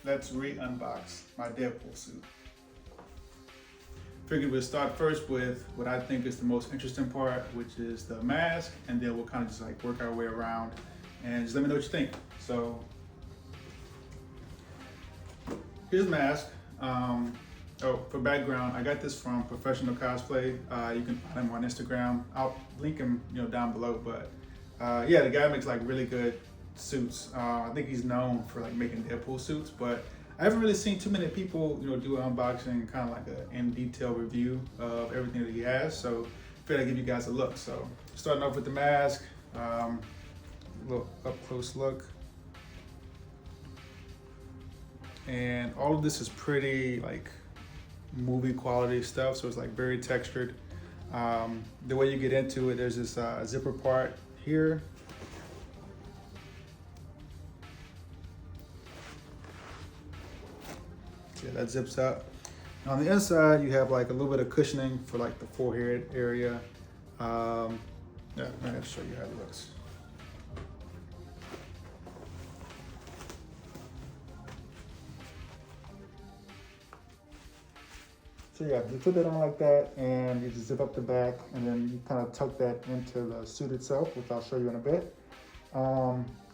let's re-unbox my Deadpool suit. Figured we'll start first with what I think is the most interesting part, which is the mask, and then we'll kind of just like work our way around and just let me know what you think. So here's the mask. For background, I got this from Professional Cosplay. You can find him on Instagram. I'll link him, down below. But yeah, the guy makes like really good suits. I think he's known for like making Deadpool suits, but I haven't really seen too many people, do an unboxing, kind of like an in-detail review of everything that he has. So I figured I'd give you guys a look. So starting off with the mask, little up close look. And all of this is pretty like movie quality stuff, so it's like very textured. The way you get into it, there's this zipper part here. Yeah, that zips up. And on the inside, you have like a little bit of cushioning for like the forehead area. Yeah, I'm gonna show you how it looks. So yeah, you put that on like that, and you just zip up the back, and then you kind of tuck that into the suit itself, which I'll show you in a bit.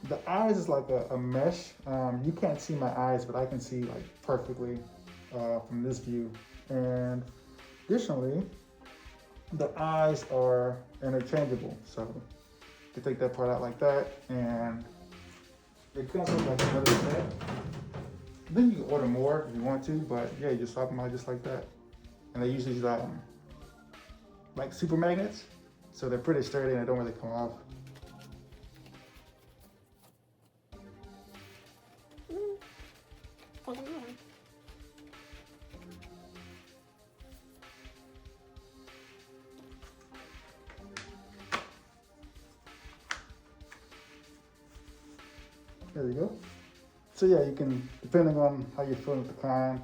The eyes is like a mesh. You can't see my eyes, but I can see like perfectly from this view. And additionally, the eyes are interchangeable. So you take that part out like that, and it comes with like another set. Then you can order more if you want to, but yeah, you just swap them out just like that. And they use these like super magnets, so they're pretty sturdy and they don't really come off. There you go. So yeah, you can, depending on how you're feeling at the time,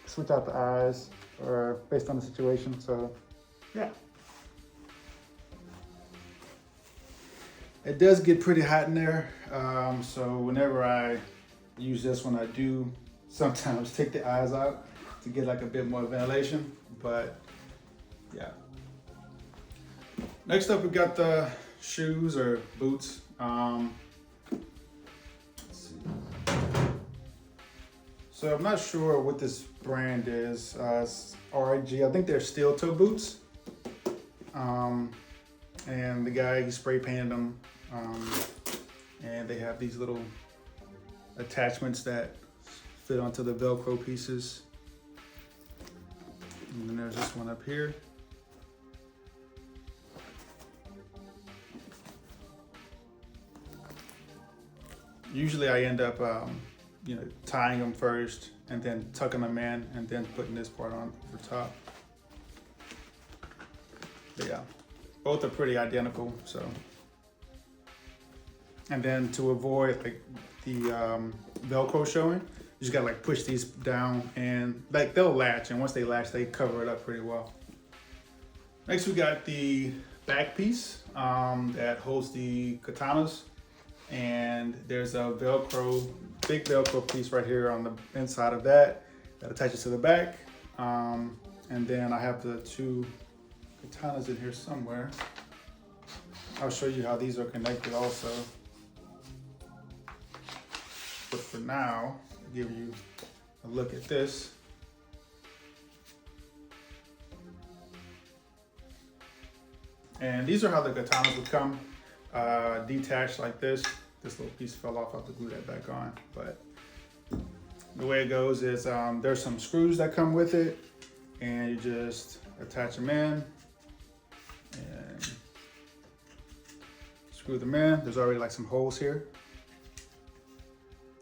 switch out the eyes or based on the situation. So yeah, it does get pretty hot in there. So whenever I use this one, I do sometimes take the eyes out to get like a bit more ventilation, but yeah. Next up, we got the shoes or boots. So I'm not sure what this brand is. It's RIG. I think they're steel toe boots. And the guy, he spray painted them. And they have these little attachments that fit onto the Velcro pieces. And then there's this one up here. Usually I end up tying them first and then tucking them in and then putting this part on for top. But yeah, both are pretty identical. So, and then to avoid like the Velcro showing, you just gotta like push these down and like they'll latch, and once they latch, they cover it up pretty well. Next, we got the back piece that holds the katanas. And there's a big Velcro piece right here on the inside of that attaches to the back. And then I have the two katanas in here somewhere. I'll show you how these are connected also. But for now, I'll give you a look at this. And these are how the katanas would come. Detached like this. This little piece fell off. I have to glue that back on. But the way it goes is there's some screws that come with it, and you just attach them in and screw them in. There's already like some holes here,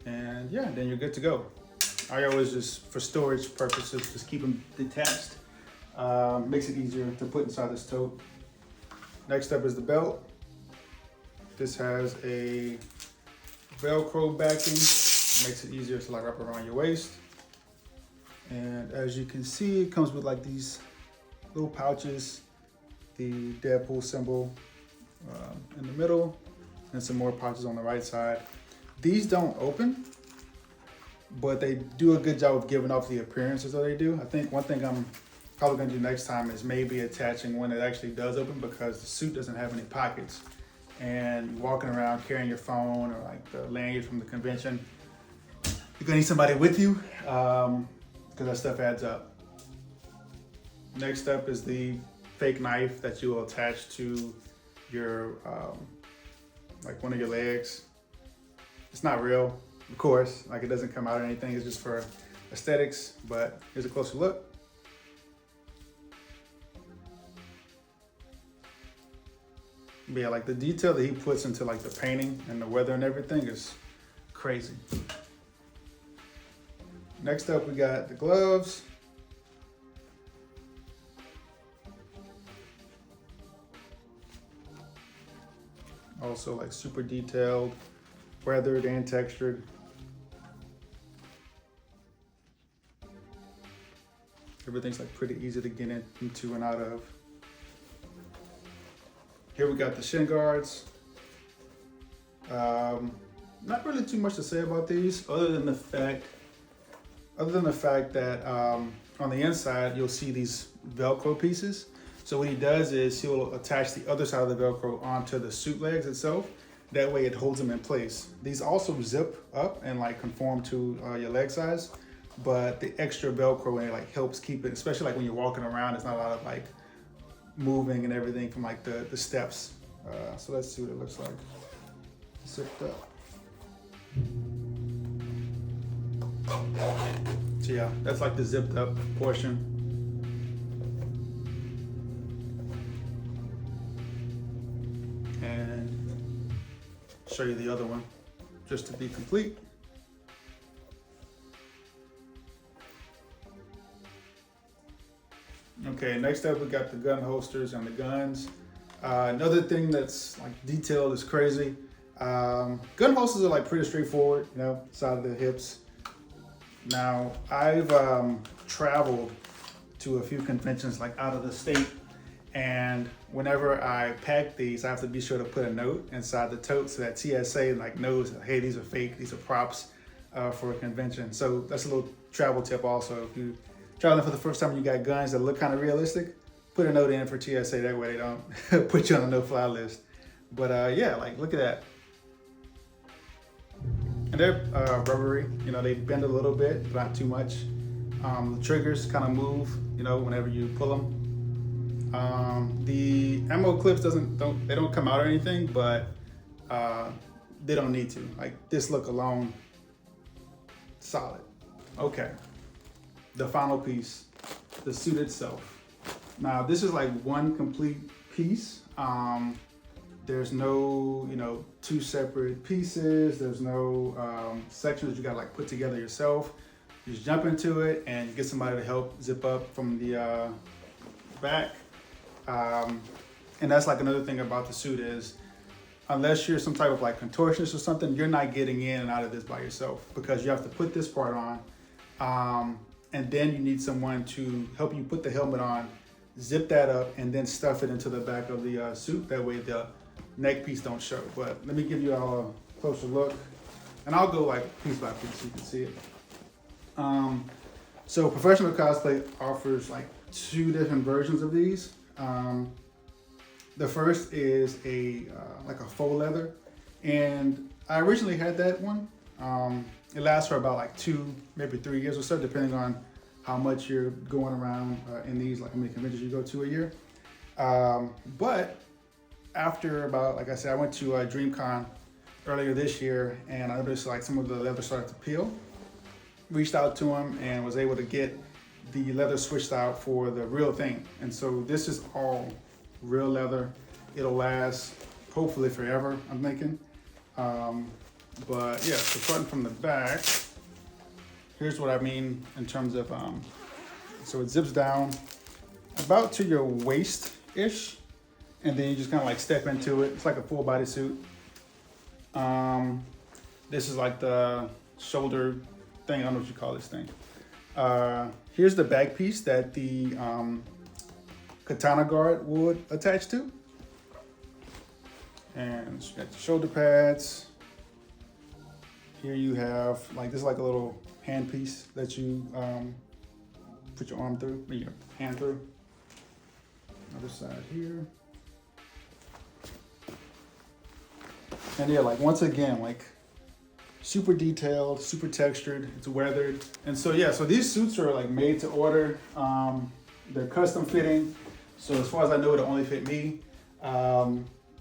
and yeah, then you're good to go. I always just, for storage purposes, just keep them detached. Makes it easier to put inside this tote. Next up is the belt. This has a Velcro backing, makes it easier to like wrap around your waist. And as you can see, it comes with like these little pouches, the Deadpool symbol in the middle, and some more pouches on the right side. These don't open, but they do a good job of giving off the appearances that they do. I think one thing I'm probably gonna do next time is maybe attaching when it actually does open, because the suit doesn't have any pockets. And walking around carrying your phone or like the lanyard from the convention, you're gonna need somebody with you, because that stuff adds up. Next up is the fake knife that you will attach to your, like one of your legs. It's not real, of course, like it doesn't come out or anything, it's just for aesthetics, but here's a closer look. But yeah, like the detail that he puts into like the painting and the weather and everything is crazy. Next up, we got the gloves. Also like super detailed, weathered and textured. Everything's like pretty easy to get into and out of. Here we got the shin guards. Not really too much to say about these, other than the fact that on the inside you'll see these Velcro pieces. So what he does is he'll attach the other side of the Velcro onto the suit legs itself. That way it holds them in place. These also zip up and like conform to your leg size, but the extra Velcro like helps keep it, especially like when you're walking around, it's not a lot of like moving and everything from like the steps. So let's see what it looks like zipped up. So yeah, that's like the zipped up portion. And show you the other one just to be complete. Okay, next up we got the gun holsters and the guns. Another thing that's like detailed is crazy. Gun holsters are like pretty straightforward, you know, side of the hips. Now I've traveled to a few conventions like out of the state, and whenever I pack these, I have to be sure to put a note inside the tote so that TSA like knows, hey, these are fake, these are props for a convention. So that's a little travel tip also. If you traveling for the first time, you got guns that look kind of realistic, put a note in for TSA, that way they don't put you on a no-fly list. But yeah, like look at that. And they're rubbery, you know, they bend a little bit, but not too much. The triggers kind of move, you know, whenever you pull them. The ammo clips don't come out or anything, but they don't need to. Like this look alone, solid. Okay, the final piece, the suit itself. Now this is like one complete piece. There's no, you know, two separate pieces. There's no sections you gotta like put together yourself. You just jump into it and you get somebody to help zip up from the back. And that's like another thing about the suit is, unless you're some type of like contortionist or something, you're not getting in and out of this by yourself, because you have to put this part on. And then you need someone to help you put the helmet on, zip that up, and then stuff it into the back of the suit. That way the neck piece don't show. But let me give you all a closer look, and I'll go like piece by piece so you can see it. So Professional Cosplay offers like two different versions of these. The first is a like a faux leather, and I originally had that one. It lasts for about like 2, maybe 3 years or so, depending on how much you're going around in these, like how many conventions you go to a year. But after about, like I said, I went to DreamCon earlier this year, and I noticed like some of the leather started to peel. Reached out to him and was able to get the leather switched out for the real thing. And so this is all real leather. It'll last hopefully forever, I'm thinking. But yeah, so starting from the back, here's what I mean in terms of, so it zips down about to your waist-ish, and then you just kind of like step into it. It's like a full body suit. This is like the shoulder thing, I don't know what you call this thing. Here's the back piece that the katana guard would attach to. And you got the shoulder pads. here you have like this is like a little hand piece that you put your arm through, or your hand through. Other side here. And yeah, like once again, like super detailed, super textured, it's weathered. And so yeah, so these suits are like made to order. They're custom fitting. So as far as I know, it'll only fit me.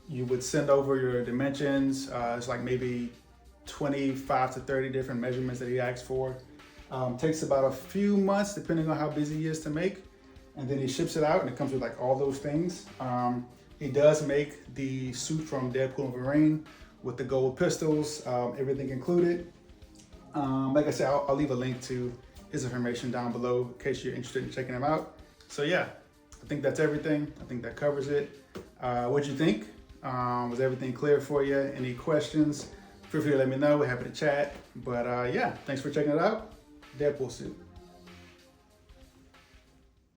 You would send over your dimensions. It's like maybe 25 to 30 different measurements that he asked for. Takes about a few months, depending on how busy he is to make. And then he ships it out and it comes with like all those things. He does make the suit from Deadpool and Wolverine with the gold pistols, everything included. Like I said, I'll leave a link to his information down below in case you're interested in checking him out. So yeah, I think that's everything. I think that covers it. What'd you think? Was everything clear for you? Any questions? Feel free to let me know. We're happy to chat. But yeah, thanks for checking it out. Deadpool suit.